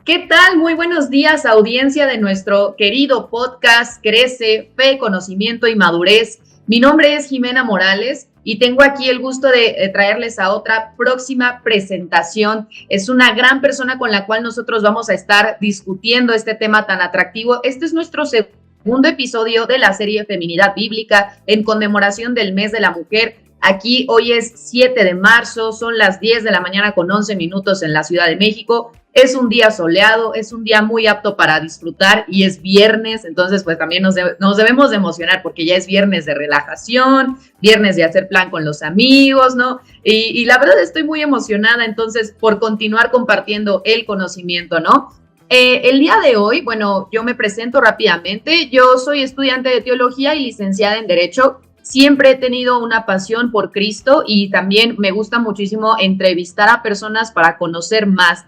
¿Qué tal? Muy buenos días, audiencia de nuestro querido podcast Crece, Fe, Conocimiento y Madurez. Mi nombre es Jimena Morales y tengo aquí el gusto de traerles a otra próxima presentación. Es una gran persona con la cual nosotros vamos a estar discutiendo este tema tan atractivo. Este es nuestro segundo episodio de la serie Feminidad Bíblica en conmemoración del mes de la mujer. Aquí hoy es 7 de marzo, son las 10 de la mañana con 11 minutos en la Ciudad de México. Es un día soleado, es un día muy apto para disfrutar y es viernes, entonces pues también nos debemos de emocionar porque ya es viernes de relajación, viernes de hacer plan con los amigos, ¿no? Y la verdad estoy muy emocionada entonces por continuar compartiendo el conocimiento, ¿no? El día de hoy, bueno, yo me presento rápidamente. Yo soy estudiante de teología y licenciada en Derecho. Siempre he tenido una pasión por Cristo y también me gusta muchísimo entrevistar a personas para conocer más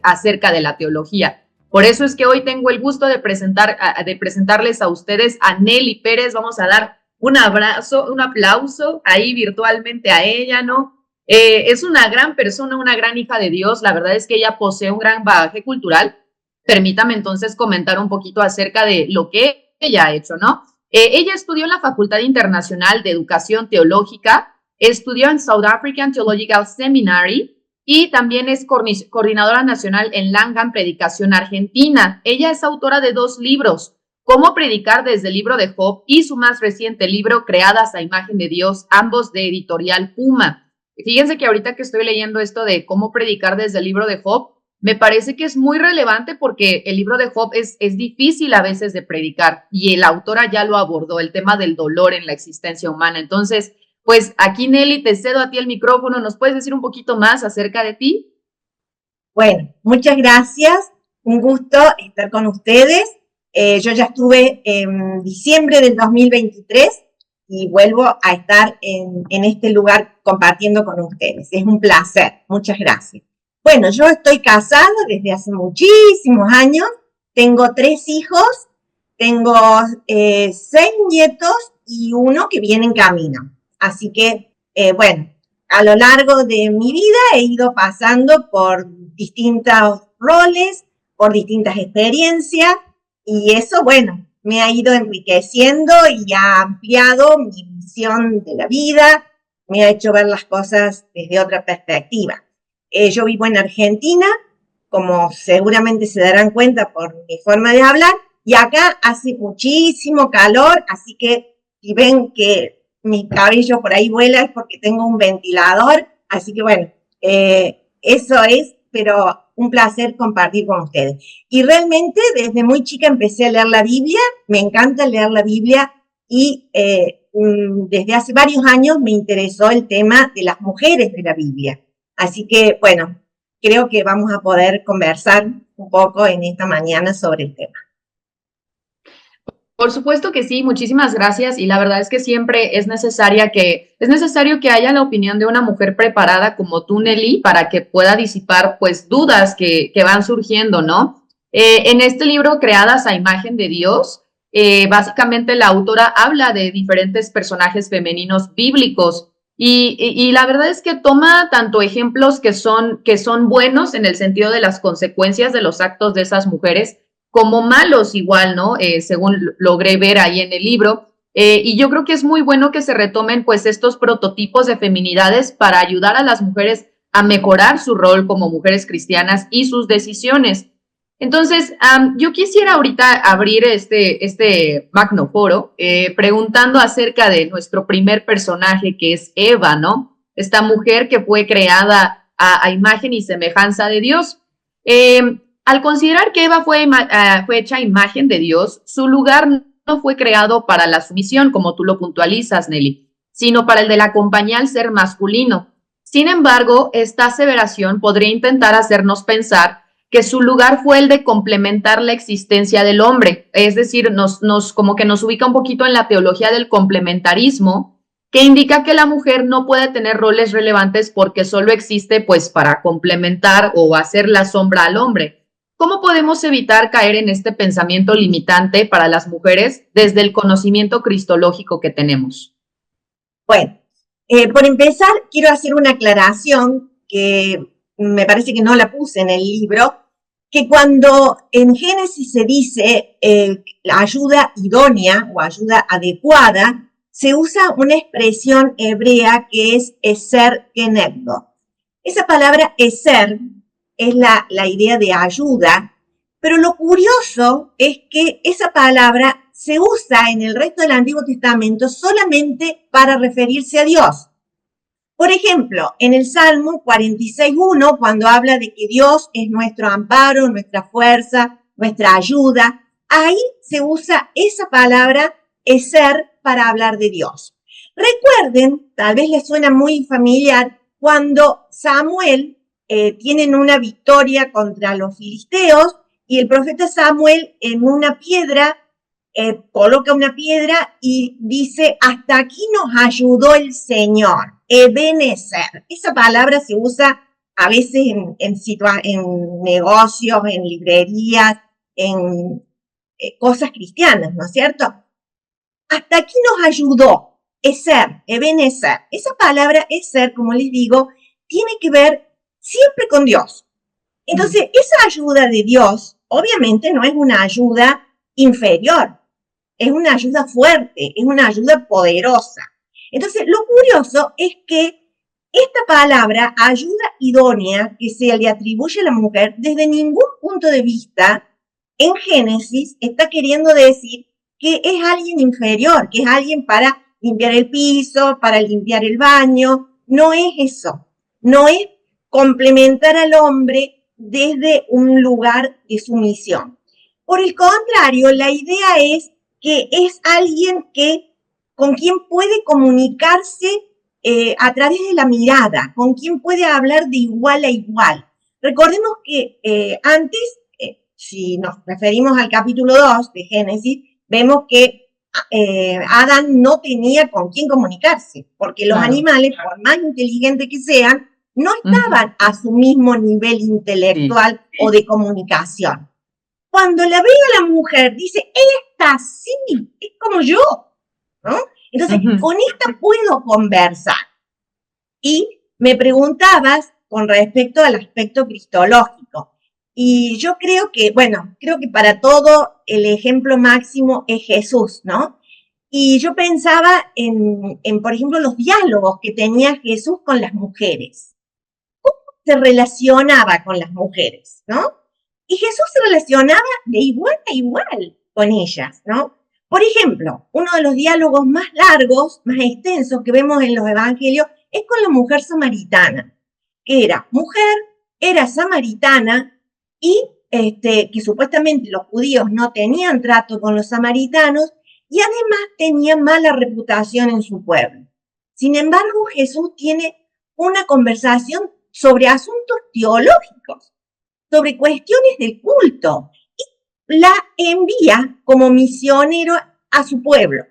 acerca de la teología. Por eso es que hoy tengo el gusto de presentarles a ustedes a Nelly Pérez. Vamos a dar un abrazo, un aplauso ahí virtualmente a ella, ¿no? Es una gran persona, una gran hija de Dios. La verdad es que ella posee un gran bagaje cultural. Permítame entonces comentar un poquito acerca de lo que ella ha hecho, ¿no? Ella estudió en la Facultad Internacional de Educación Teológica, estudió en South African Theological Seminary y también es coordinadora nacional en Langham Predicación Argentina. Ella es autora de 2 libros, Cómo predicar desde el libro de Job y su más reciente libro, Creadas a imagen de Dios, ambos de editorial Puma. Fíjense que ahorita que estoy leyendo esto de cómo predicar desde el libro de Job, me parece que es muy relevante porque el libro de Job es difícil a veces de predicar y la autora ya lo abordó, el tema del dolor en la existencia humana. Entonces, pues aquí Nelly, te cedo a ti el micrófono. ¿Nos puedes decir un poquito más acerca de ti? Bueno, muchas gracias. Un gusto estar con ustedes. Yo ya estuve en diciembre del 2023 y vuelvo a estar en este lugar compartiendo con ustedes. Es un placer. Muchas gracias. Bueno, yo estoy casada desde hace muchísimos años. Tengo 3 hijos, tengo 6 nietos y uno que viene en camino. Así que, bueno, a lo largo de mi vida he ido pasando por distintos roles, por distintas experiencias y eso, bueno, me ha ido enriqueciendo y ha ampliado mi visión de la vida, me ha hecho ver las cosas desde otra perspectiva. Yo vivo en Argentina, como seguramente se darán cuenta por mi forma de hablar, y acá hace muchísimo calor, así que si ven que mi cabello por ahí vuela es porque tengo un ventilador, así que bueno, eso es, pero un placer compartir con ustedes. Y realmente desde muy chica empecé a leer la Biblia, me encanta leer la Biblia y desde hace varios años me interesó el tema de las mujeres de la Biblia. Así que bueno, creo que vamos a poder conversar un poco en esta mañana sobre el tema. Por supuesto que sí, muchísimas gracias. Y la verdad es que siempre es necesario que haya la opinión de una mujer preparada como tú, Nelly, para que pueda disipar pues dudas que van surgiendo, ¿no? En este libro, Creadas a imagen de Dios, básicamente la autora habla de diferentes personajes femeninos bíblicos y la verdad es que toma tanto ejemplos que son buenos en el sentido de las consecuencias de los actos de esas mujeres, como malos igual, ¿no? Según logré ver ahí en el libro. Y yo creo que es muy bueno que se retomen pues estos prototipos de feminidades para ayudar a las mujeres a mejorar su rol como mujeres cristianas y sus decisiones. Entonces, yo quisiera ahorita abrir este magno foro preguntando acerca de nuestro primer personaje, que es Eva, ¿no? Esta mujer que fue creada a imagen y semejanza de Dios. Al considerar que Eva fue hecha imagen de Dios, su lugar no fue creado para la sumisión, como tú lo puntualizas, Nelly, sino para el de la compañía al ser masculino. Sin embargo, esta aseveración podría intentar hacernos pensar que su lugar fue el de complementar la existencia del hombre, es decir, como que nos ubica un poquito en la teología del complementarismo, que indica que la mujer no puede tener roles relevantes porque solo existe pues para complementar o hacer la sombra al hombre. ¿Cómo podemos evitar caer en este pensamiento limitante para las mujeres desde el conocimiento cristológico que tenemos? Bueno, por empezar, quiero hacer una aclaración que me parece que no la puse en el libro. que cuando en Génesis se dice la ayuda idónea o ayuda adecuada, se usa una expresión hebrea que es eser kenegdo. Esa palabra eser es la idea de ayuda, pero lo curioso es que esa palabra se usa en el resto del Antiguo Testamento solamente para referirse a Dios. Por ejemplo, en el Salmo 46.1, cuando habla de que Dios es nuestro amparo, nuestra fuerza, nuestra ayuda, ahí se usa esa palabra eser para hablar de Dios. Recuerden, tal vez les suena muy familiar, cuando Samuel tienen una victoria contra los filisteos y el profeta Samuel en una piedra coloca una piedra y dice, hasta aquí nos ayudó el Señor, Ebenezer. Esa palabra se usa a veces en negocios, en librerías, en cosas cristianas, ¿no es cierto? Hasta aquí nos ayudó, Eser, Ebenezer. Esa palabra Eser, como les digo, tiene que ver siempre con Dios. Entonces, esa ayuda de Dios, obviamente no es una ayuda inferior, es una ayuda fuerte, es una ayuda poderosa. Entonces, lo curioso es que esta palabra, ayuda idónea, que se le atribuye a la mujer, desde ningún punto de vista, en Génesis, está queriendo decir que es alguien inferior, que es alguien para limpiar el piso, para limpiar el baño. No es eso. No es complementar al hombre desde un lugar de sumisión. Por el contrario, la idea es que es alguien con quien puede comunicarse a través de la mirada, con quien puede hablar de igual a igual. Recordemos que antes, si nos referimos al capítulo 2 de Génesis, vemos que Adán no tenía con quién comunicarse, porque los animales, por más inteligentes que sean, no estaban a su mismo nivel intelectual o de comunicación. Cuando la ve a la mujer, dice, esta sí, es como yo, ¿no? Entonces, con esta puedo conversar. Y me preguntabas con respecto al aspecto cristológico. Y yo creo que para todo el ejemplo máximo es Jesús, ¿no? Y yo pensaba por ejemplo, los diálogos que tenía Jesús con las mujeres. ¿Cómo se relacionaba con las mujeres, no? Y Jesús se relacionaba de igual a igual con ellas, ¿no? Por ejemplo, uno de los diálogos más largos, más extensos que vemos en los evangelios es con la mujer samaritana, que era mujer, era samaritana y que supuestamente los judíos no tenían trato con los samaritanos y además tenía mala reputación en su pueblo. Sin embargo, Jesús tiene una conversación sobre asuntos teológicos, sobre cuestiones del culto, y la envía como misionero a su pueblo.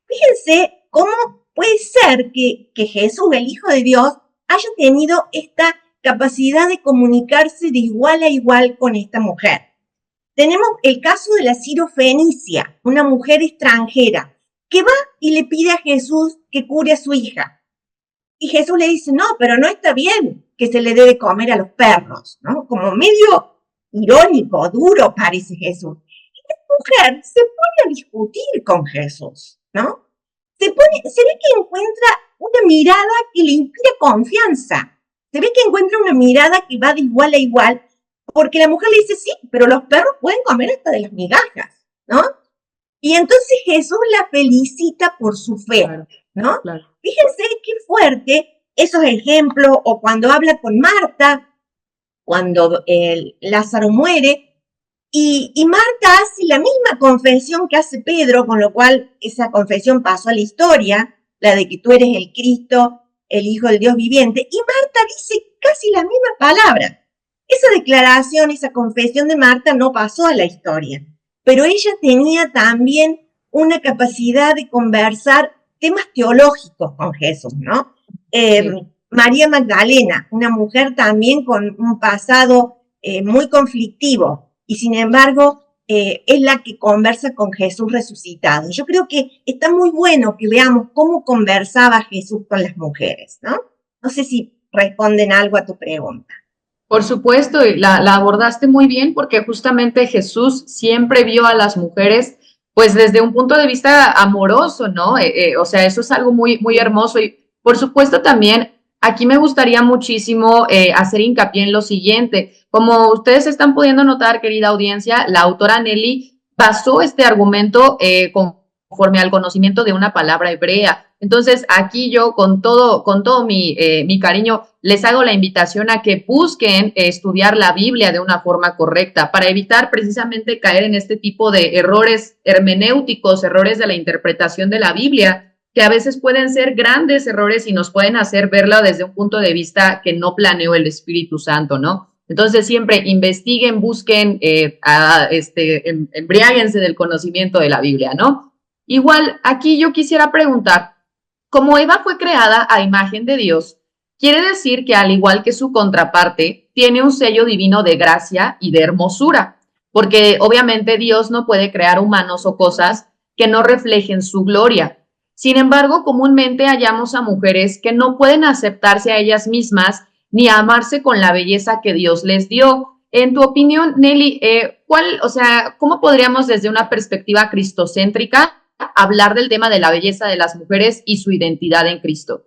Fíjense cómo puede ser que Jesús, el Hijo de Dios, haya tenido esta capacidad de comunicarse de igual a igual con esta mujer. Tenemos el caso de la Sirofenicia, una mujer extranjera, que va y le pide a Jesús que cure a su hija. Y Jesús le dice, no, pero no está bien que se le debe comer a los perros, ¿no? Como medio irónico, duro parece Jesús. Y la mujer se pone a discutir con Jesús, ¿no? Se ve que encuentra una mirada que le inspira confianza. Se ve que encuentra una mirada que va de igual a igual, porque la mujer le dice, sí, pero los perros pueden comer hasta de las migajas, ¿no? Y entonces Jesús la felicita por su fe, ¿no? Claro. Fíjense qué fuerte esos ejemplos, o cuando habla con Marta, cuando Lázaro muere, y Marta hace la misma confesión que hace Pedro, con lo cual esa confesión pasó a la historia, la de que tú eres el Cristo, el Hijo del Dios viviente, y Marta dice casi las mismas palabras. Esa declaración, esa confesión de Marta no pasó a la historia, pero ella tenía también una capacidad de conversar temas teológicos con Jesús, ¿no? María Magdalena, una mujer también con un pasado muy conflictivo, y sin embargo es la que conversa con Jesús resucitado. Yo creo que está muy bueno que veamos cómo conversaba Jesús con las mujeres, ¿no? No sé si responden algo a tu pregunta. Por supuesto, y la abordaste muy bien porque justamente Jesús siempre vio a las mujeres pues desde un punto de vista amoroso, ¿no? O sea, eso es algo muy, muy hermoso y por supuesto también aquí me gustaría muchísimo hacer hincapié en lo siguiente. Como ustedes están pudiendo notar, querida audiencia, la autora Nelly basó este argumento conforme al conocimiento de una palabra hebrea. Entonces, aquí yo con todo mi cariño les hago la invitación a que busquen estudiar la Biblia de una forma correcta para evitar precisamente caer en este tipo de errores hermenéuticos, errores de la interpretación de la Biblia, que a veces pueden ser grandes errores y nos pueden hacer verla desde un punto de vista que no planeó el Espíritu Santo, ¿no? Entonces siempre investiguen, busquen, embriáguense del conocimiento de la Biblia, ¿no? Igual, aquí yo quisiera preguntar, como Eva fue creada a imagen de Dios, quiere decir que al igual que su contraparte, tiene un sello divino de gracia y de hermosura, porque obviamente Dios no puede crear humanos o cosas que no reflejen su gloria. Sin embargo, comúnmente hallamos a mujeres que no pueden aceptarse a ellas mismas ni amarse con la belleza que Dios les dio. En tu opinión, Nelly, ¿cómo podríamos desde una perspectiva cristocéntrica hablar del tema de la belleza de las mujeres y su identidad en Cristo?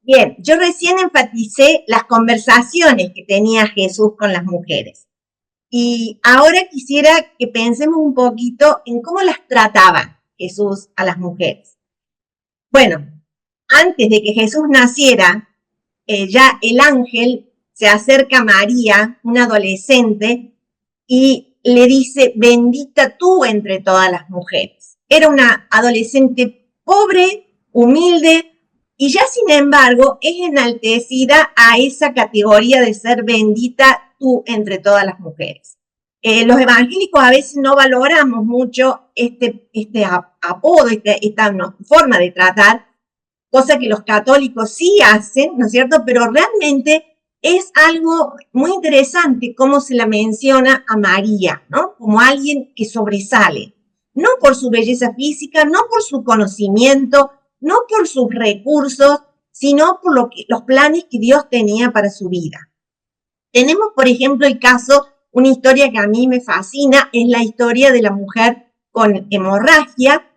Bien, yo recién enfaticé las conversaciones que tenía Jesús con las mujeres. Y ahora quisiera que pensemos un poquito en cómo las trataba Jesús a las mujeres. Bueno, antes de que Jesús naciera, ya el ángel se acerca a María, una adolescente, y le dice, bendita tú entre todas las mujeres. Era una adolescente pobre, humilde, y ya sin embargo es enaltecida a esa categoría de ser bendita tú entre todas las mujeres. Los evangélicos a veces no valoramos mucho este apodo, esta forma de tratar, cosa que los católicos sí hacen, ¿no es cierto? Pero realmente es algo muy interesante cómo se la menciona a María, ¿no? Como alguien que sobresale, no por su belleza física, no por su conocimiento, no por sus recursos, sino por los planes que Dios tenía para su vida. Tenemos, por ejemplo, el caso, una historia que a mí me fascina, es la historia de la mujer con hemorragia,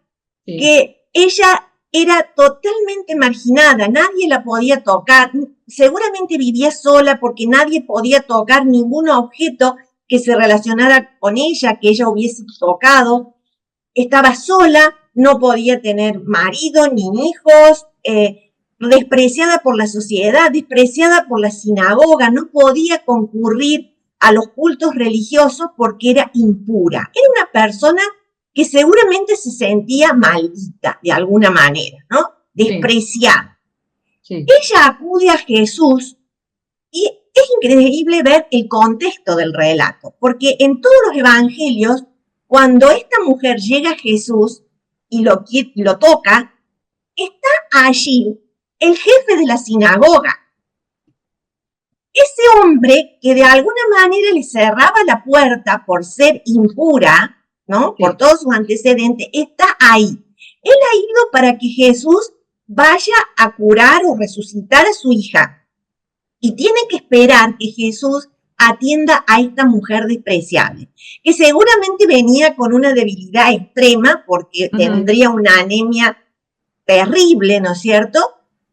sí, que ella era totalmente marginada, nadie la podía tocar, seguramente vivía sola porque nadie podía tocar ningún objeto que se relacionara con ella, que ella hubiese tocado, estaba sola, no podía tener marido ni hijos, despreciada por la sociedad, despreciada por la sinagoga, no podía concurrir a los cultos religiosos porque era impura. Era una persona que seguramente se sentía maldita de alguna manera, ¿no? Despreciada. Sí. Sí. Ella acude a Jesús y es increíble ver el contexto del relato, porque en todos los evangelios, cuando esta mujer llega a Jesús y lo toca, está allí el jefe de la sinagoga. Ese hombre que de alguna manera le cerraba la puerta por ser impura, ¿no? Sí. Por todos sus antecedentes, está ahí. Él ha ido para que Jesús vaya a curar o resucitar a su hija. Y tiene que esperar que Jesús atienda a esta mujer despreciable, que seguramente venía con una debilidad extrema porque tendría una anemia terrible, ¿no es cierto?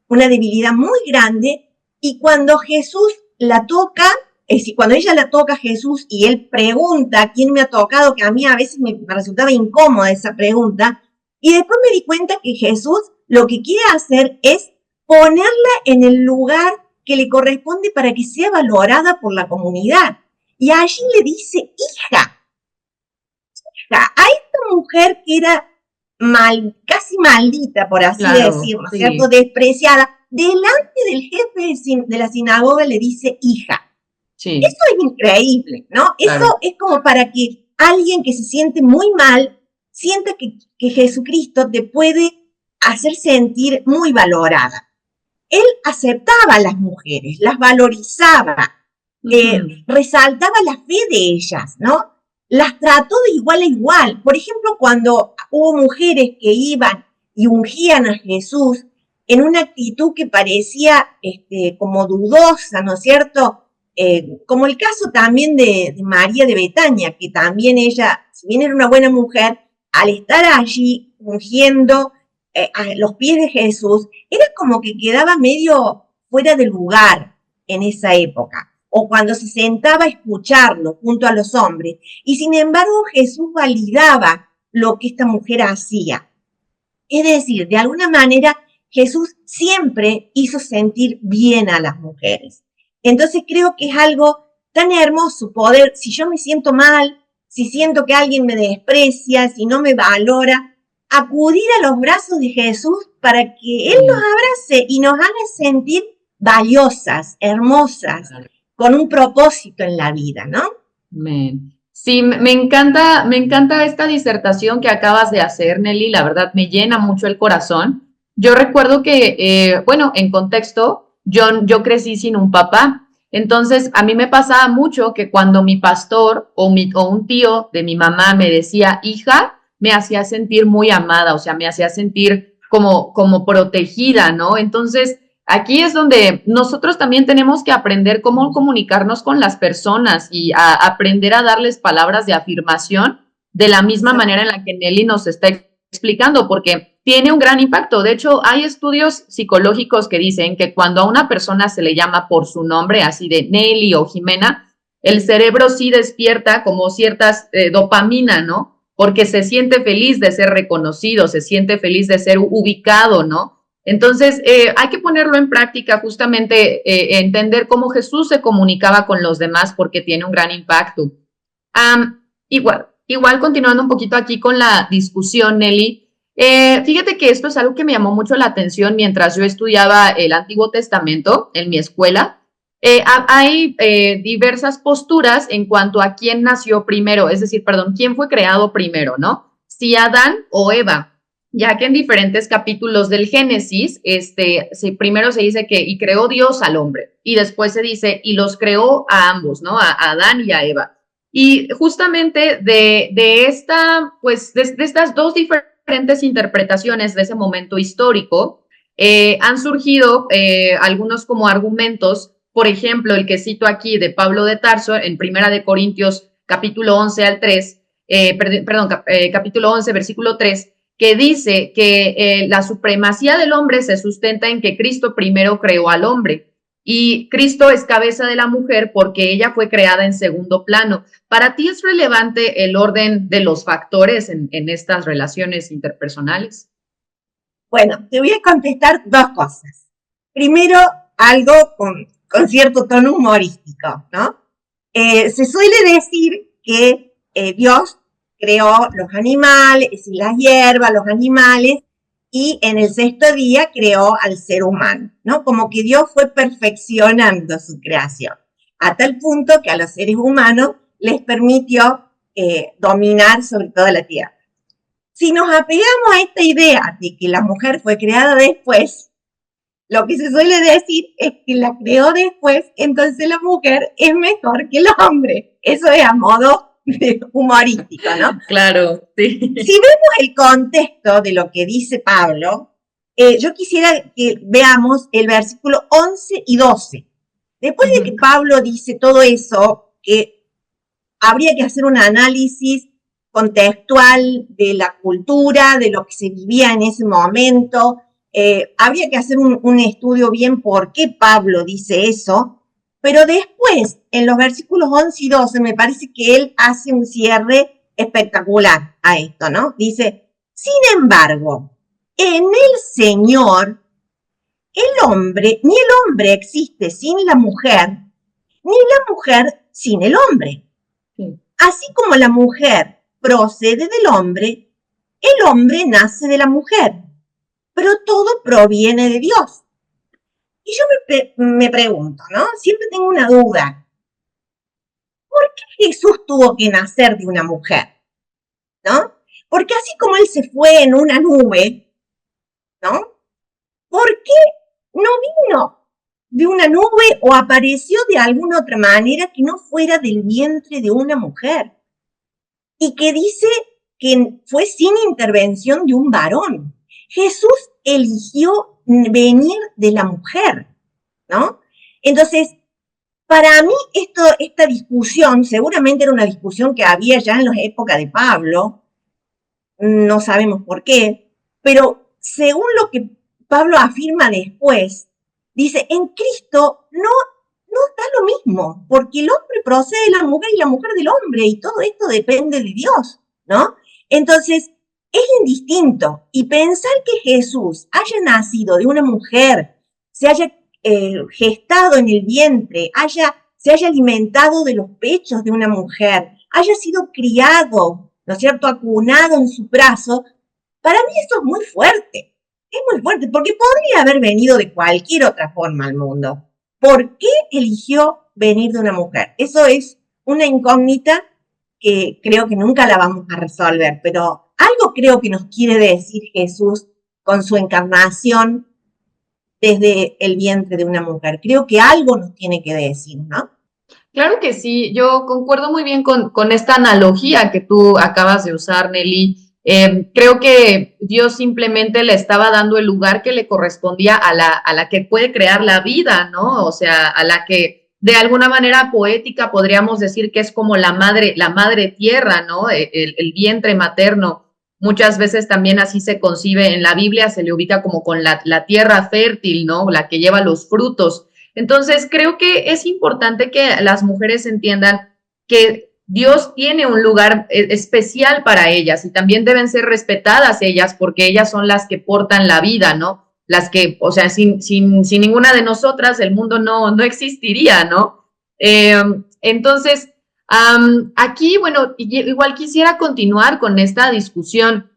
Una debilidad muy grande, y cuando Jesús la toca, es decir, cuando ella la toca a Jesús y él pregunta quién me ha tocado, que a mí a veces me resultaba incómoda esa pregunta, y después me di cuenta que Jesús lo que quiere hacer es ponerla en el lugar que le corresponde para que sea valorada por la comunidad. Y allí le dice, hija, a esta mujer que era casi maldita, por así decirlo, sí, ¿cierto? Despreciada, delante del jefe de la sinagoga le dice, hija. Sí. Eso es increíble, ¿no? Claro. Eso es como para que alguien que se siente muy mal sienta que Jesucristo te puede hacer sentir muy valorada. Él aceptaba a las mujeres, las valorizaba, resaltaba la fe de ellas, ¿no? Las trató de igual a igual. Por ejemplo, cuando hubo mujeres que iban y ungían a Jesús en una actitud que parecía como dudosa, ¿no es cierto? como el caso también de María de Betania, que también ella, si bien era una buena mujer, al estar allí ungiendo a los pies de Jesús, era como que quedaba medio fuera de lugar en esa época, o cuando se sentaba a escucharlo junto a los hombres, y sin embargo Jesús validaba lo que esta mujer hacía. Es decir, de alguna manera Jesús siempre hizo sentir bien a las mujeres. Entonces creo que es algo tan hermoso poder, si yo me siento mal, si siento que alguien me desprecia, si no me valora, acudir a los brazos de Jesús para que Él nos abrace y nos haga sentir valiosas, hermosas, con un propósito en la vida, ¿no? Amén. Sí, me encanta esta disertación que acabas de hacer, Nelly. La verdad me llena mucho el corazón. Yo recuerdo que, bueno, en contexto, yo crecí sin un papá. Entonces, a mí me pasaba mucho que cuando mi pastor o un tío de mi mamá me decía, hija, me hacía sentir muy amada, o sea, me hacía sentir como protegida, ¿no? Entonces, aquí es donde nosotros también tenemos que aprender cómo comunicarnos con las personas y aprender a darles palabras de afirmación de la misma manera en la que Nelly nos está explicando, porque tiene un gran impacto. De hecho, hay estudios psicológicos que dicen que cuando a una persona se le llama por su nombre, así de Nelly o Jimena, el cerebro sí despierta como ciertas dopamina, ¿no? Porque se siente feliz de ser reconocido, se siente feliz de ser ubicado, ¿no? Entonces, hay que ponerlo en práctica, justamente entender cómo Jesús se comunicaba con los demás porque tiene un gran impacto. Igual, continuando un poquito aquí con la discusión, Nelly, fíjate que esto es algo que me llamó mucho la atención mientras yo estudiaba el Antiguo Testamento en mi escuela. Hay diversas posturas en cuanto a quién nació primero, es decir, perdón, quién fue creado primero, ¿no? Si Adán o Eva, ya que en diferentes capítulos del Génesis, primero se dice que y creó Dios al hombre, y después se dice y los creó a ambos, ¿no? A Adán y a Eva. Y justamente de estas dos diferentes interpretaciones de ese momento histórico, han surgido algunos como argumentos, por ejemplo, el que cito aquí de Pablo de Tarso en Primera de Corintios capítulo 11 al 3, capítulo 11, versículo 3, que dice que la supremacía del hombre se sustenta en que Cristo primero creó al hombre y Cristo es cabeza de la mujer porque ella fue creada en segundo plano. ¿Para ti es relevante el orden de los factores en estas relaciones interpersonales? Bueno, te voy a contestar dos cosas. Primero, algo con cierto tono humorístico, ¿no? Se suele decir que Dios creó los animales, las hierbas, los animales, y en el sexto día creó al ser humano, ¿no? Como que Dios fue perfeccionando su creación, a tal punto que a los seres humanos les permitió dominar sobre toda la tierra. Si nos apegamos a esta idea de que la mujer fue creada después, lo que se suele decir es que la creó después, entonces la mujer es mejor que el hombre. Eso es a modo humorístico, ¿no? Claro, sí. Si vemos el contexto de lo que dice Pablo, yo quisiera que veamos el versículo 11 y 12. Después de que Pablo dice todo eso, que habría que hacer un análisis contextual de la cultura, de lo que se vivía en ese momento, habría que hacer un estudio bien por qué Pablo dice eso, pero después, en los versículos 11 y 12, me parece que él hace un cierre espectacular a esto, ¿no? Dice, sin embargo, en el Señor, ni el hombre existe sin la mujer, ni la mujer sin el hombre. Sí. Así como la mujer procede del hombre, el hombre nace de la mujer, pero todo proviene de Dios. Y yo me pregunto, ¿no? Siempre tengo una duda. ¿Por qué Jesús tuvo que nacer de una mujer? ¿No? Porque así como él se fue en una nube, ¿no? ¿Por qué no vino de una nube o apareció de alguna otra manera que no fuera del vientre de una mujer? Y que dice que fue sin intervención de un varón. Jesús eligió venir de la mujer, ¿no? Entonces, Para mí, esta discusión, seguramente era una discusión que había ya en la época de Pablo, no sabemos por qué, pero según lo que Pablo afirma después, dice, en Cristo no da lo mismo, porque el hombre procede de la mujer y la mujer del hombre, y todo esto depende de Dios, ¿no? Entonces, es indistinto. Y pensar que Jesús haya nacido de una mujer, se haya gestado en el vientre, se haya alimentado de los pechos de una mujer, haya sido criado, ¿no es cierto?, acunado en su brazo, para mí eso es muy fuerte, porque podría haber venido de cualquier otra forma al mundo. ¿Por qué eligió venir de una mujer? Eso es una incógnita que creo que nunca la vamos a resolver, pero algo creo que nos quiere decir Jesús con su encarnación desde el vientre de una mujer. Creo que algo nos tiene que decir, ¿no? Claro que sí, yo concuerdo muy bien con esta analogía que tú acabas de usar, Nelly. Creo que Dios simplemente le estaba dando el lugar que le correspondía a la que puede crear la vida, ¿no? O sea, a la que de alguna manera poética podríamos decir que es como la madre tierra, ¿no? El vientre materno. Muchas veces también así se concibe en la Biblia, se le ubica como con la tierra fértil, ¿no? La que lleva los frutos. Entonces, creo que es importante que las mujeres entiendan que Dios tiene un lugar especial para ellas y también deben ser respetadas ellas porque ellas son las que portan la vida, ¿no? Las que, o sea, sin ninguna de nosotras el mundo no existiría, ¿no? Entonces, aquí, bueno, igual quisiera continuar con esta discusión.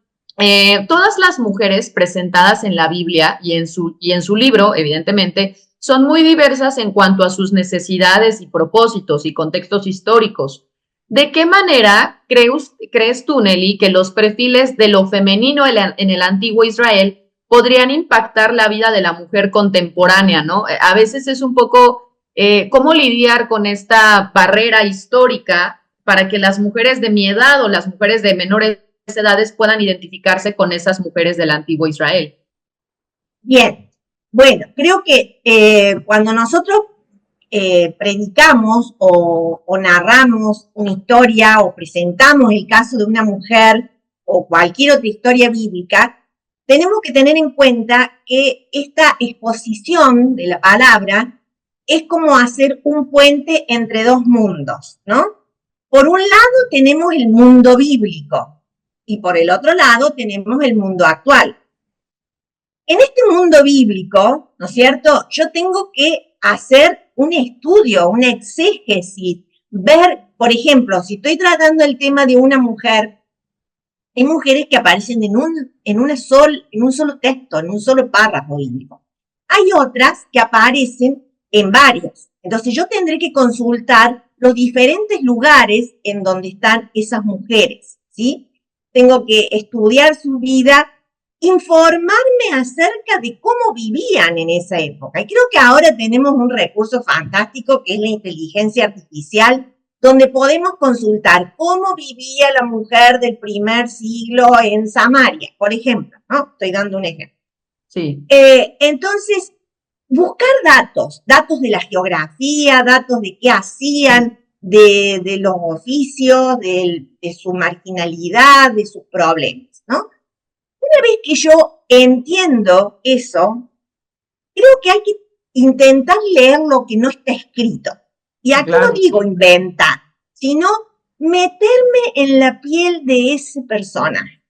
Todas las mujeres presentadas en la Biblia y en su libro, evidentemente, son muy diversas en cuanto a sus necesidades y propósitos y contextos históricos. ¿De qué manera crees tú, Nelly, que los perfiles de lo femenino en el antiguo Israel podrían impactar la vida de la mujer contemporánea, ¿no? A veces es un poco cómo lidiar con esta barrera histórica para que las mujeres de mi edad o las mujeres de menores edades puedan identificarse con esas mujeres del antiguo Israel. Bien, bueno, creo que cuando nosotros predicamos o narramos una historia o presentamos el caso de una mujer o cualquier otra historia bíblica, tenemos que tener en cuenta que esta exposición de la palabra es como hacer un puente entre dos mundos, ¿no? Por un lado tenemos el mundo bíblico y por el otro lado tenemos el mundo actual. En este mundo bíblico, ¿no es cierto?, yo tengo que hacer un estudio, una exégesis, ver, por ejemplo, si estoy tratando el tema de una mujer, hay mujeres que aparecen en un solo texto, en un solo párrafo bíblico. Hay otras que aparecen en varios. Entonces yo tendré que consultar los diferentes lugares en donde están esas mujeres, ¿sí? Tengo que estudiar su vida, informarme acerca de cómo vivían en esa época. Y creo que ahora tenemos un recurso fantástico que es la inteligencia artificial, donde podemos consultar cómo vivía la mujer del primer siglo en Samaria, por ejemplo, ¿no? Estoy dando un ejemplo. Sí. Entonces, buscar datos de la geografía, datos de qué hacían, de los oficios, de su marginalidad, de sus problemas, ¿no? Una vez que yo entiendo eso, creo que hay que intentar leer lo que no está escrito. Y aquí claro, no digo inventar, sino meterme en la piel de ese personaje,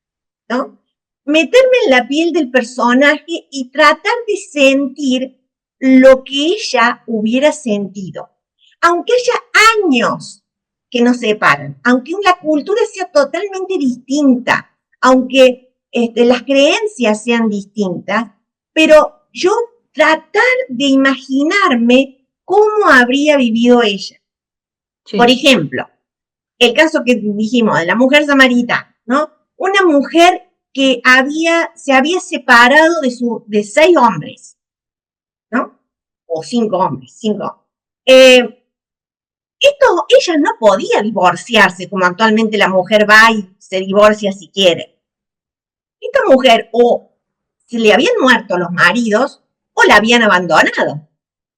¿no? Meterme en la piel del personaje y tratar de sentir lo que ella hubiera sentido. Aunque haya años que nos separan, aunque la cultura sea totalmente distinta, aunque las creencias sean distintas, pero yo tratar de imaginarme cómo habría vivido ella. Sí. Por ejemplo, el caso que dijimos de la mujer samaritana, ¿no? Una mujer que se había separado de 6 hombres, ¿no? O 5 hombres, 5. Ella no podía divorciarse como actualmente la mujer va y se divorcia si quiere. Esta mujer o se le habían muerto los maridos o la habían abandonado.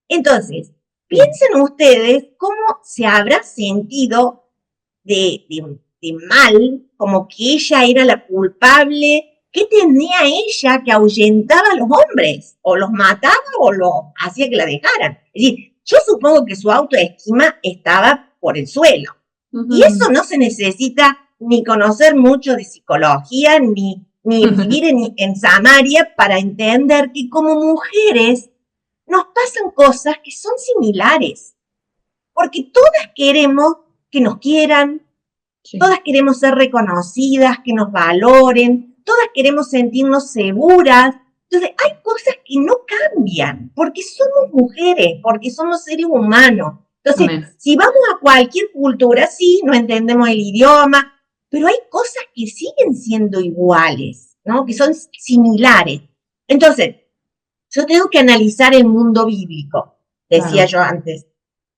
Entonces, Piensen ustedes cómo se habrá sentido de mal, como que ella era la culpable. ¿Qué tenía ella que ahuyentaba a los hombres? O los mataba o los hacía que la dejaran. Es decir, yo supongo que su autoestima estaba por el suelo. Y eso no se necesita ni conocer mucho de psicología, ni vivir en Samaria para entender que como mujeres nos pasan cosas que son similares. Porque todas queremos que nos quieran, todas queremos ser reconocidas, que nos valoren, todas queremos sentirnos seguras. Entonces, hay cosas que no cambian, porque somos mujeres, porque somos seres humanos. Entonces, si vamos a cualquier cultura, sí, no entendemos el idioma, pero hay cosas que siguen siendo iguales, ¿no? Que son similares. Entonces, yo tengo que analizar el mundo bíblico, decía yo antes.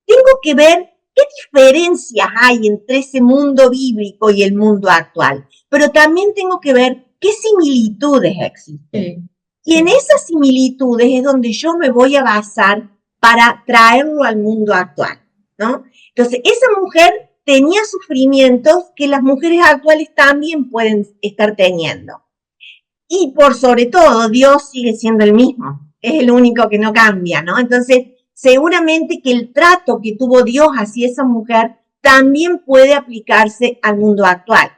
Tengo que ver qué diferencias hay entre ese mundo bíblico y el mundo actual, pero también tengo que ver qué similitudes existen. Y en esas similitudes es donde yo me voy a basar para traerlo al mundo actual, ¿no? Entonces, esa mujer tenía sufrimientos que las mujeres actuales también pueden estar teniendo. Y por sobre todo, Dios sigue siendo el mismo, es el único que no cambia, ¿no? Entonces, seguramente que el trato que tuvo Dios hacia esa mujer también puede aplicarse al mundo actual.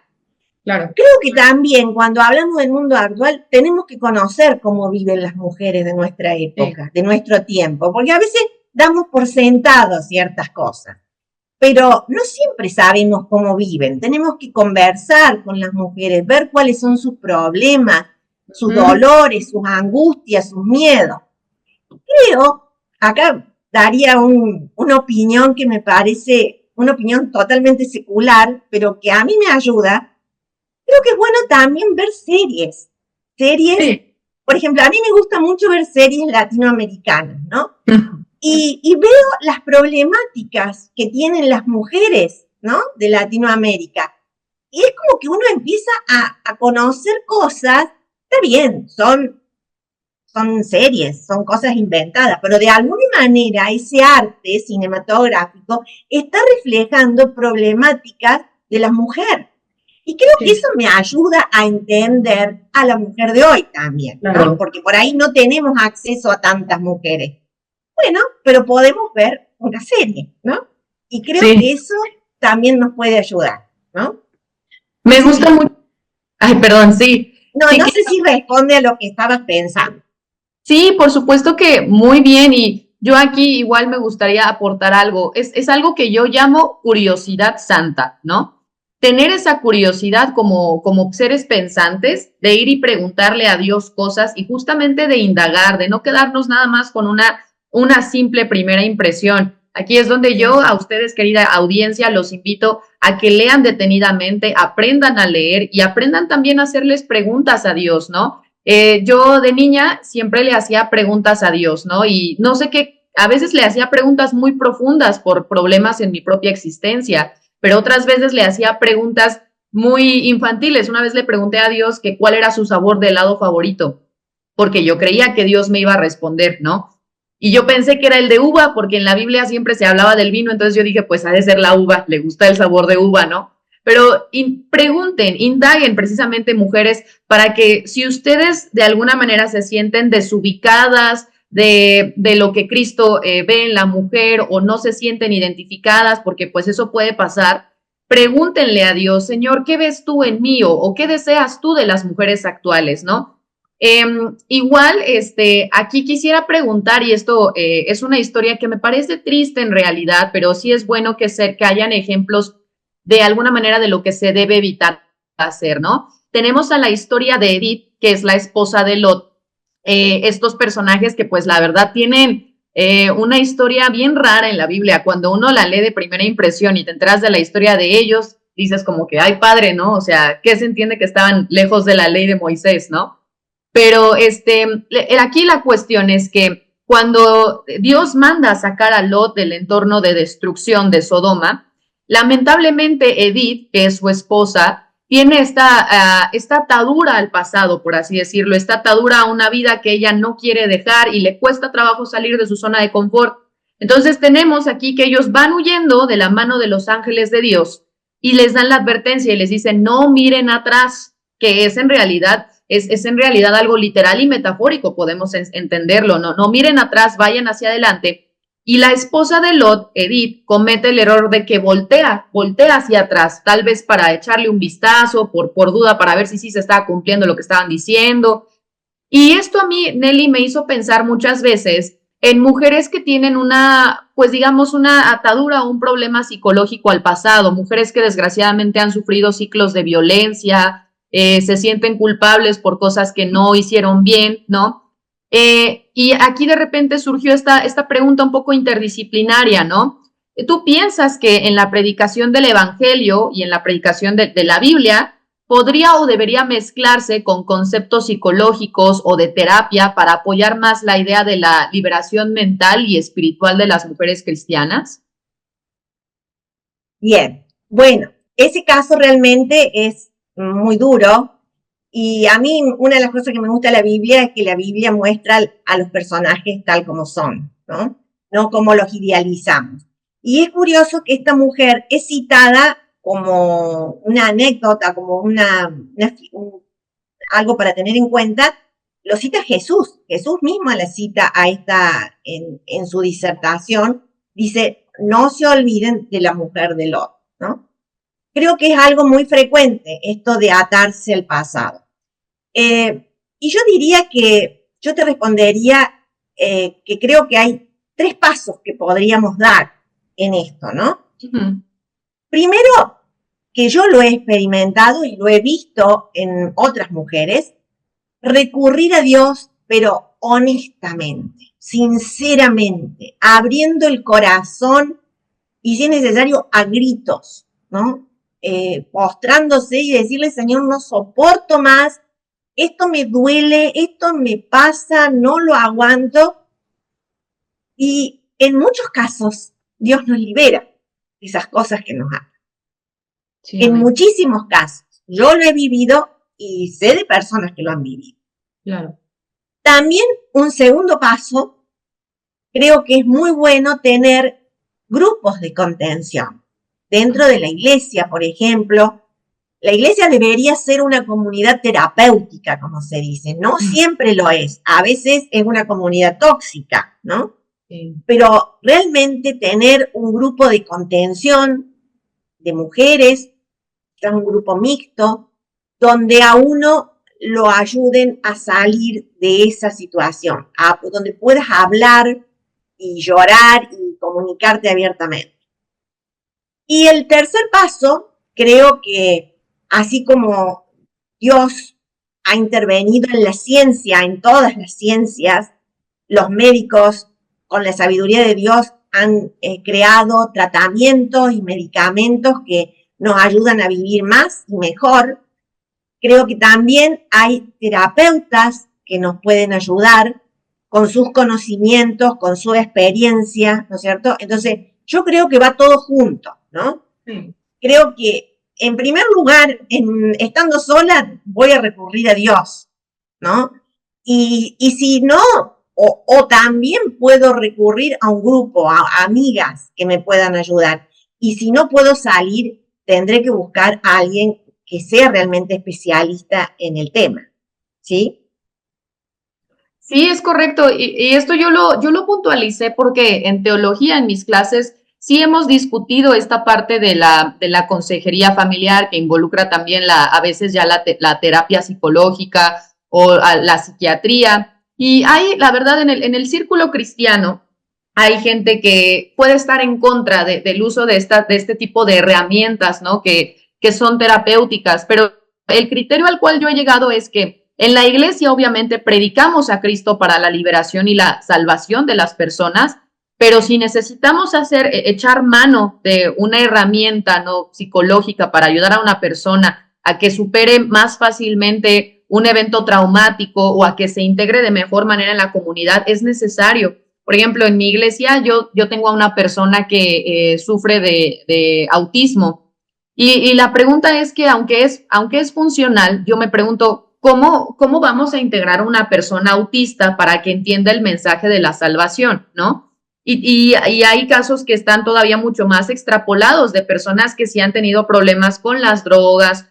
Claro. Creo que también cuando hablamos del mundo actual tenemos que conocer cómo viven las mujeres de nuestra época, de nuestro tiempo, porque a veces damos por sentado ciertas cosas, pero no siempre sabemos cómo viven. Tenemos que conversar con las mujeres, ver cuáles son sus problemas, sus dolores, sus angustias, sus miedos. Creo, acá daría una opinión que me parece una opinión totalmente secular, pero que a mí me ayuda. Creo que es bueno también ver series. Sí. Por ejemplo, a mí me gusta mucho ver series latinoamericanas, ¿no? Y veo las problemáticas que tienen las mujeres, ¿no? De Latinoamérica. Y es como que uno empieza a conocer cosas. Está bien, son series, son cosas inventadas, pero de alguna manera ese arte cinematográfico está reflejando problemáticas de la mujer. Y creo que eso me ayuda a entender a la mujer de hoy también, ¿no? Porque por ahí no tenemos acceso a tantas mujeres. Bueno, pero podemos ver una serie, ¿no? Y creo que eso también nos puede ayudar, ¿no? Me gusta mucho. Ay, perdón, sí. No sé si responde a lo que estabas pensando. Sí, por supuesto que muy bien, y yo aquí igual me gustaría aportar algo. Es algo que yo llamo curiosidad santa, ¿no? Tener esa curiosidad como seres pensantes, de ir y preguntarle a Dios cosas y justamente de indagar, de no quedarnos nada más con una simple primera impresión. Aquí es donde yo a ustedes, querida audiencia, los invito a que lean detenidamente, aprendan a leer y aprendan también a hacerles preguntas a Dios, ¿no? Yo de niña siempre le hacía preguntas a Dios, ¿no? Y no sé qué, a veces le hacía preguntas muy profundas por problemas en mi propia existencia, pero otras veces le hacía preguntas muy infantiles. Una vez le pregunté a Dios que cuál era su sabor de helado favorito, porque yo creía que Dios me iba a responder, ¿no? Y yo pensé que era el de uva, porque en la Biblia siempre se hablaba del vino, entonces yo dije, pues ha de ser la uva, le gusta el sabor de uva, ¿no? Pero pregunten, indaguen precisamente, mujeres, para que si ustedes de alguna manera se sienten desubicadas de lo que Cristo ve en la mujer o no se sienten identificadas, porque pues eso puede pasar, pregúntenle a Dios, Señor, ¿qué ves tú en mí o qué deseas tú de las mujeres actuales, ¿no? Igual, aquí quisiera preguntar, y esto es una historia que me parece triste en realidad, pero sí es bueno que hayan ejemplos de alguna manera de lo que se debe evitar hacer, ¿no? Tenemos a la historia de Edith, que es la esposa de Lot, estos personajes que pues la verdad tienen una historia bien rara en la Biblia. Cuando uno la lee de primera impresión y te enteras de la historia de ellos, dices como que, ay padre, ¿no? O sea, ¿qué se entiende que estaban lejos de la ley de Moisés, ¿no? Pero aquí la cuestión es que cuando Dios manda a sacar a Lot del entorno de destrucción de Sodoma, lamentablemente Edith, que es su esposa, tiene esta atadura al pasado, por así decirlo, esta atadura a una vida que ella no quiere dejar y le cuesta trabajo salir de su zona de confort. Entonces tenemos aquí que ellos van huyendo de la mano de los ángeles de Dios y les dan la advertencia y les dicen, no miren atrás, que es en realidad, es en realidad algo literal y metafórico, podemos entenderlo, no miren atrás, vayan hacia adelante. Y la esposa de Lot, Edith, comete el error de que voltea hacia atrás, tal vez para echarle un vistazo, por duda, para ver si sí se estaba cumpliendo lo que estaban diciendo. Y esto a mí, Nelly, me hizo pensar muchas veces en mujeres que tienen una, pues digamos, una atadura o un problema psicológico al pasado, mujeres que desgraciadamente han sufrido ciclos de violencia, se sienten culpables por cosas que no hicieron bien, ¿no? Y aquí de repente surgió esta pregunta un poco interdisciplinaria, ¿no? ¿Tú piensas que en la predicación del Evangelio y en la predicación de la Biblia podría o debería mezclarse con conceptos psicológicos o de terapia para apoyar más la idea de la liberación mental y espiritual de las mujeres cristianas? Bien, bueno, ese caso realmente es muy duro. Y a mí una de las cosas que me gusta de la Biblia es que la Biblia muestra a los personajes tal como son, ¿no? No como los idealizamos. Y es curioso que esta mujer es citada como una anécdota, como algo para tener en cuenta, lo cita Jesús. Jesús mismo la cita a esta en su disertación. Dice, no se olviden de la mujer de Lot, ¿no? Creo que es algo muy frecuente esto de atarse al pasado. Y yo diría que, yo te respondería que creo que hay 3 pasos que podríamos dar en esto, ¿no? Uh-huh. Primero, que yo lo he experimentado y lo he visto en otras mujeres, recurrir a Dios, pero honestamente, sinceramente, abriendo el corazón y si es necesario a gritos, ¿no? Postrándose y decirle, Señor, no soporto más, esto me duele, esto me pasa, no lo aguanto. Y en muchos casos, Dios nos libera de esas cosas que nos atan. Sí, en muchísimos casos. Yo lo he vivido y sé de personas que lo han vivido. Claro. También un segundo paso, creo que es muy bueno tener grupos de contención. Dentro de la iglesia, por ejemplo, la iglesia debería ser una comunidad terapéutica, como se dice. No siempre lo es. A veces es una comunidad tóxica, ¿no? Sí. Pero realmente tener un grupo de contención de mujeres, un grupo mixto, donde a uno lo ayuden a salir de esa situación, donde puedas hablar y llorar y comunicarte abiertamente. Y el tercer paso, creo que así como Dios ha intervenido en la ciencia, en todas las ciencias, los médicos con la sabiduría de Dios han creado tratamientos y medicamentos que nos ayudan a vivir más y mejor. Creo que también hay terapeutas que nos pueden ayudar con sus conocimientos, con su experiencia, ¿no es cierto? Entonces, yo creo que va todo junto, ¿no? Sí. Creo que, en primer lugar, estando sola, voy a recurrir a Dios, ¿no? Y si no, o también puedo recurrir a un grupo, a amigas que me puedan ayudar. Y si no puedo salir, tendré que buscar a alguien que sea realmente especialista en el tema, ¿sí? Sí, es correcto. Y esto yo lo puntualicé porque en teología, en mis clases, sí hemos discutido esta parte de la consejería familiar que involucra también a veces ya la terapia psicológica o la psiquiatría. Y hay, la verdad, en el círculo cristiano, hay gente que puede estar en contra del uso de este tipo de herramientas, ¿no? Que son terapéuticas, pero el criterio al cual yo he llegado es que en la iglesia obviamente predicamos a Cristo para la liberación y la salvación de las personas, pero si necesitamos echar mano de una herramienta no psicológica para ayudar a una persona a que supere más fácilmente un evento traumático o a que se integre de mejor manera en la comunidad, es necesario. Por ejemplo, en mi iglesia yo tengo a una persona que sufre de autismo y la pregunta es que aunque es funcional, yo me pregunto, ¿cómo vamos a integrar a una persona autista para que entienda el mensaje de la salvación, ¿no? Y hay casos que están todavía mucho más extrapolados de personas que sí han tenido problemas con las drogas,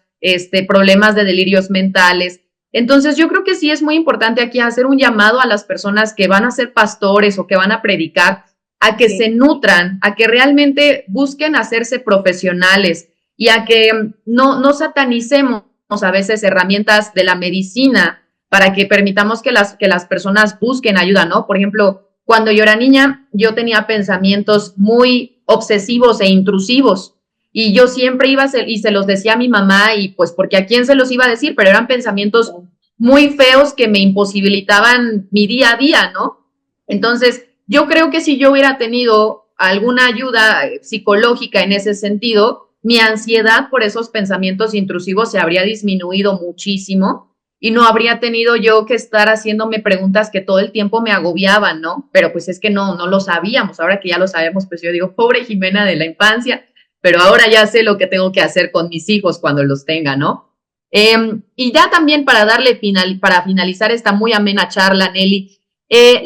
problemas de delirios mentales. Entonces yo creo que sí es muy importante aquí hacer un llamado a las personas que van a ser pastores o que van a predicar, a que se nutran, a que realmente busquen hacerse profesionales y a que no satanicemos a veces herramientas de la medicina para que permitamos que las personas busquen ayuda, ¿no? Por ejemplo, cuando yo era niña, yo tenía pensamientos muy obsesivos e intrusivos y yo siempre iba y se los decía a mi mamá y pues porque a quién se los iba a decir, pero eran pensamientos muy feos que me imposibilitaban mi día a día, ¿no? Entonces, yo creo que si yo hubiera tenido alguna ayuda psicológica en ese sentido, mi ansiedad por esos pensamientos intrusivos se habría disminuido muchísimo y no habría tenido yo que estar haciéndome preguntas que todo el tiempo me agobiaban, ¿no? Pero pues es que no lo sabíamos. Ahora que ya lo sabemos, pues yo digo, pobre Jimena de la infancia, pero ahora ya sé lo que tengo que hacer con mis hijos cuando los tenga, ¿no? Y ya también para finalizar esta muy amena charla, Nelly,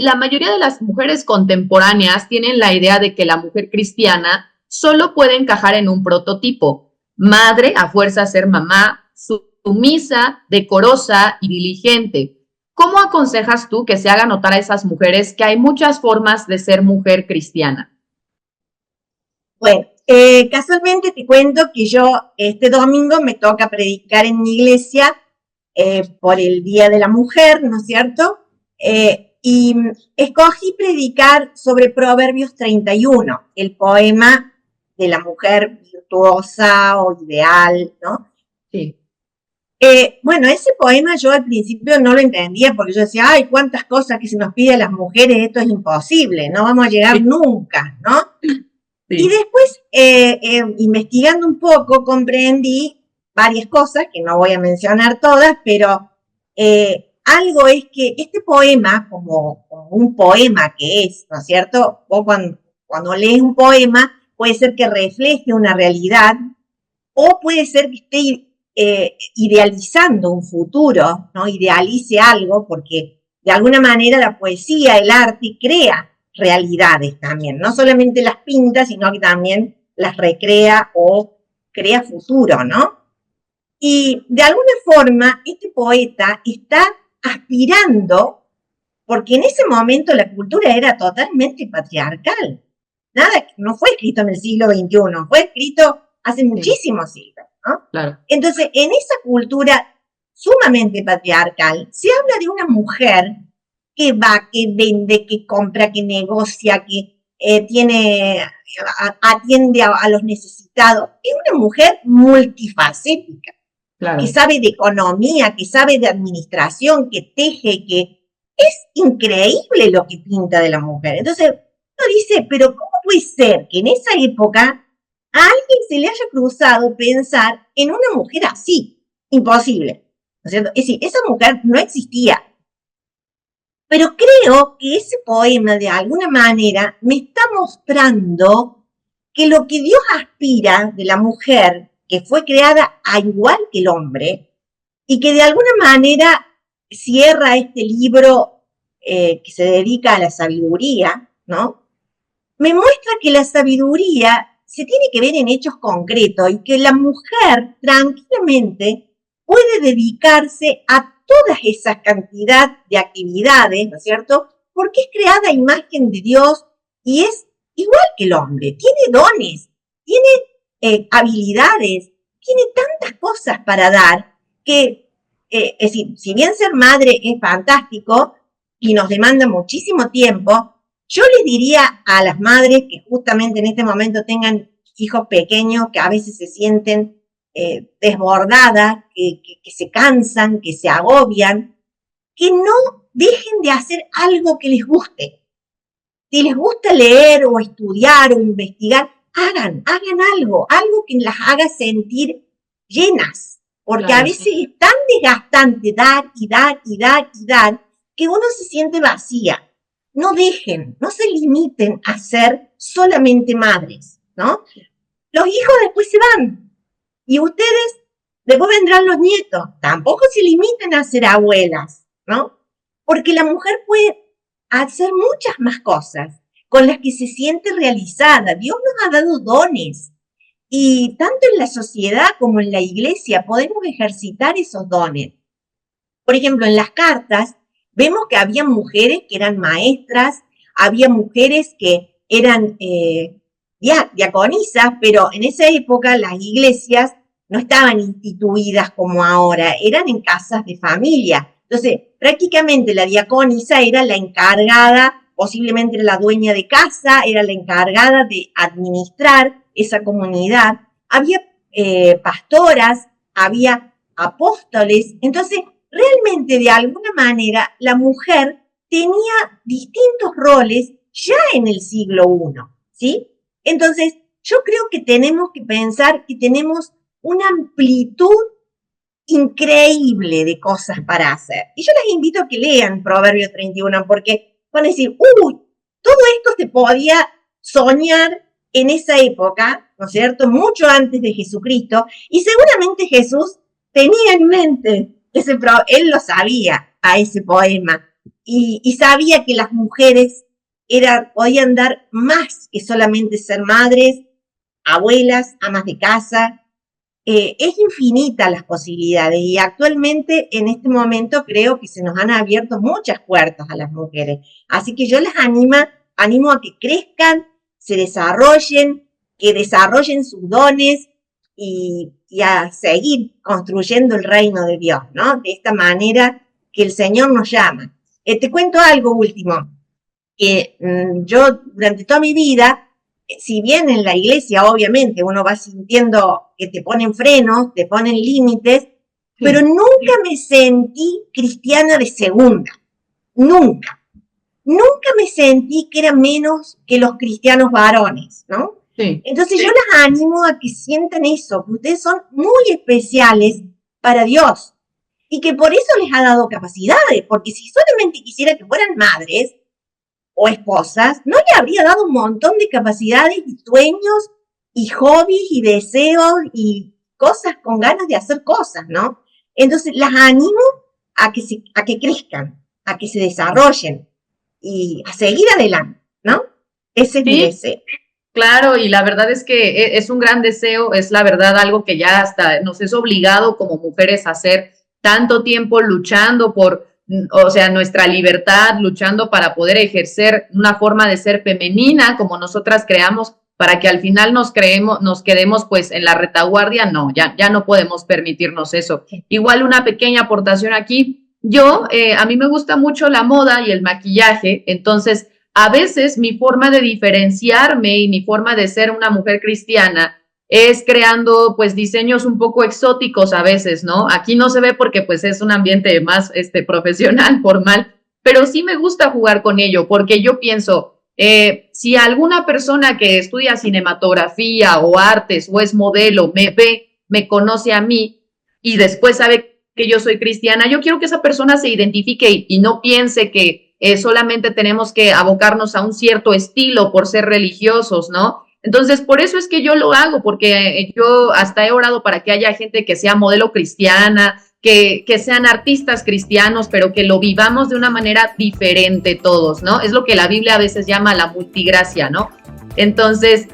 la mayoría de las mujeres contemporáneas tienen la idea de que la mujer cristiana solo puede encajar en un prototipo: madre, a fuerza ser mamá, sumisa, decorosa y diligente. ¿Cómo aconsejas tú que se haga notar a esas mujeres que hay muchas formas de ser mujer cristiana? Bueno, casualmente te cuento que yo este domingo me toca predicar en mi iglesia por el Día de la Mujer, ¿no es cierto? Y escogí predicar sobre Proverbios 31, el poema de la mujer virtuosa o ideal, ¿no? Sí. Bueno, ese poema yo al principio no lo entendía porque yo decía, ay, cuántas cosas que se nos pide a las mujeres, esto es imposible, no vamos a llegar nunca, ¿no? Y Sí. después, investigando un poco, comprendí varias cosas, que no voy a mencionar todas, pero algo es que este poema, como un poema que es, ¿no es cierto? Vos cuando lees un poema, puede ser que refleje una realidad o puede ser que esté idealizando un futuro, ¿no? Idealice algo, porque de alguna manera la poesía, el arte, crea realidades también, no solamente las pinta, sino que también las recrea o crea futuro, ¿no? Y de alguna forma, este poeta está aspirando, porque en ese momento la cultura era totalmente patriarcal. Nada, no fue escrito en el siglo XXI, fue escrito hace muchísimos siglos, ¿no? Claro. Entonces, en esa cultura sumamente patriarcal, se habla de una mujer que va, que vende, que compra, que negocia, que atiende a los necesitados. Es una mujer multifacética, que Claro. sabe de economía, que sabe de administración, que teje, que es increíble lo que pinta de la mujer. Entonces, uno dice, pero ¿cómo puede ser que en esa época a alguien se le haya cruzado pensar en una mujer así? Imposible, ¿no es cierto? Es decir, esa mujer no existía. Pero creo que ese poema, de alguna manera, me está mostrando que lo que Dios aspira de la mujer, que fue creada a igual que el hombre, y que de alguna manera cierra este libro que se dedica a la sabiduría, ¿no? Me muestra que la sabiduría se tiene que ver en hechos concretos y que la mujer tranquilamente puede dedicarse a toda esa cantidad de actividades, ¿no es cierto? Porque es creada a imagen de Dios y es igual que el hombre, tiene dones, tiene habilidades, tiene tantas cosas para dar que, es decir, si bien ser madre es fantástico y nos demanda muchísimo tiempo, yo les diría a las madres que justamente en este momento tengan hijos pequeños que a veces se sienten desbordadas, que se cansan, que se agobian, que no dejen de hacer algo que les guste. Si les gusta leer o estudiar o investigar, hagan algo que las haga sentir llenas, porque claro, a veces es tan desgastante dar y dar y dar y dar que uno se siente vacía. No dejen, no se limiten a ser solamente madres, ¿no? Los hijos después se van y ustedes, después vendrán los nietos. Tampoco se limiten a ser abuelas, ¿no? Porque la mujer puede hacer muchas más cosas. con las que se siente realizada. Dios nos ha dado dones y tanto en la sociedad como en la iglesia podemos ejercitar esos dones. Por ejemplo, en las cartas vemos que había mujeres que eran maestras, había mujeres que eran diaconisas, pero en esa época las iglesias no estaban instituidas como ahora, eran en casas de familia. Entonces, prácticamente la diaconisa era la encargada, posiblemente era la dueña de casa, era la encargada de administrar esa comunidad. Había pastoras, había apóstoles. Entonces, realmente, de alguna manera, la mujer tenía distintos roles ya en el siglo I, ¿sí? Entonces, yo creo que tenemos que pensar que tenemos una amplitud increíble de cosas para hacer. Y yo les invito a que lean Proverbios 31, porque van a decir, todo esto se podía soñar en esa época, ¿no es cierto?, mucho antes de Jesucristo, y seguramente Jesús tenía en mente él lo sabía a ese poema, y sabía que las mujeres podían dar más que solamente ser madres, abuelas, amas de casa. Es infinita las posibilidades y actualmente en este momento creo que se nos han abierto muchas puertas a las mujeres. Así que yo les animo a que crezcan, se desarrollen, que desarrollen sus dones y a seguir construyendo el reino de Dios, ¿no? De esta manera que el Señor nos llama. Te cuento algo último, que yo durante toda mi vida, si bien en la iglesia obviamente uno va sintiendo que te ponen frenos, te ponen límites, pero nunca me sentí cristiana de segunda, nunca me sentí que era menos que los cristianos varones, ¿no? Sí. Entonces yo las animo a que sientan eso, que ustedes son muy especiales para Dios y que por eso les ha dado capacidades, porque si solamente quisiera que fueran madres o esposas, no le habría dado un montón de capacidades y sueños y hobbies y deseos y cosas con ganas de hacer cosas, ¿no? Entonces las animo a que crezcan, a que se desarrollen y a seguir adelante, ¿no? Ese es mi deseo. Claro, y la verdad es que es un gran deseo, es la verdad algo que ya hasta nos es obligado como mujeres a hacer, tanto tiempo luchando por, o sea, nuestra libertad, luchando para poder ejercer una forma de ser femenina como nosotras creamos, para que al final nos quedemos pues en la retaguardia. No, ya no podemos permitirnos eso. Igual una pequeña aportación aquí. A mí me gusta mucho la moda y el maquillaje, entonces a veces mi forma de diferenciarme y mi forma de ser una mujer cristiana es creando pues diseños un poco exóticos a veces, ¿no? Aquí no se ve porque pues es un ambiente más profesional, formal, pero sí me gusta jugar con ello porque yo pienso, si alguna persona que estudia cinematografía o artes o es modelo me ve, me conoce a mí y después sabe que yo soy cristiana, yo quiero que esa persona se identifique y no piense que solamente tenemos que abocarnos a un cierto estilo por ser religiosos, ¿no? Entonces, por eso es que yo lo hago, porque yo hasta he orado para que haya gente que sea modelo cristiana, que sean artistas cristianos, pero que lo vivamos de una manera diferente todos, ¿no? Es lo que la Biblia a veces llama la multigracia, ¿no? Entonces,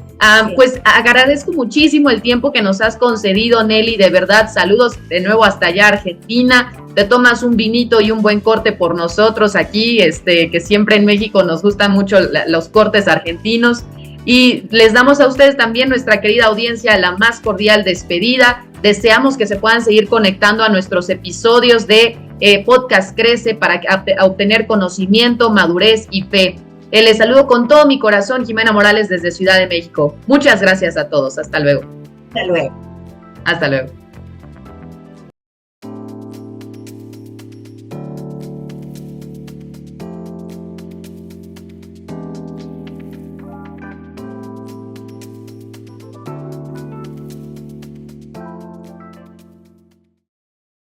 pues agradezco muchísimo el tiempo que nos has concedido, Nelly, de verdad, saludos de nuevo hasta allá, Argentina. Te tomas un vinito y un buen corte por nosotros aquí, que siempre en México nos gustan mucho los cortes argentinos. Y les damos a ustedes también, nuestra querida audiencia, la más cordial despedida. Deseamos que se puedan seguir conectando a nuestros episodios de Podcast Crece para obtener conocimiento, madurez y fe. Les saludo con todo mi corazón, Jimena Morales, desde Ciudad de México. Muchas gracias a todos. Hasta luego. Hasta luego. Hasta luego.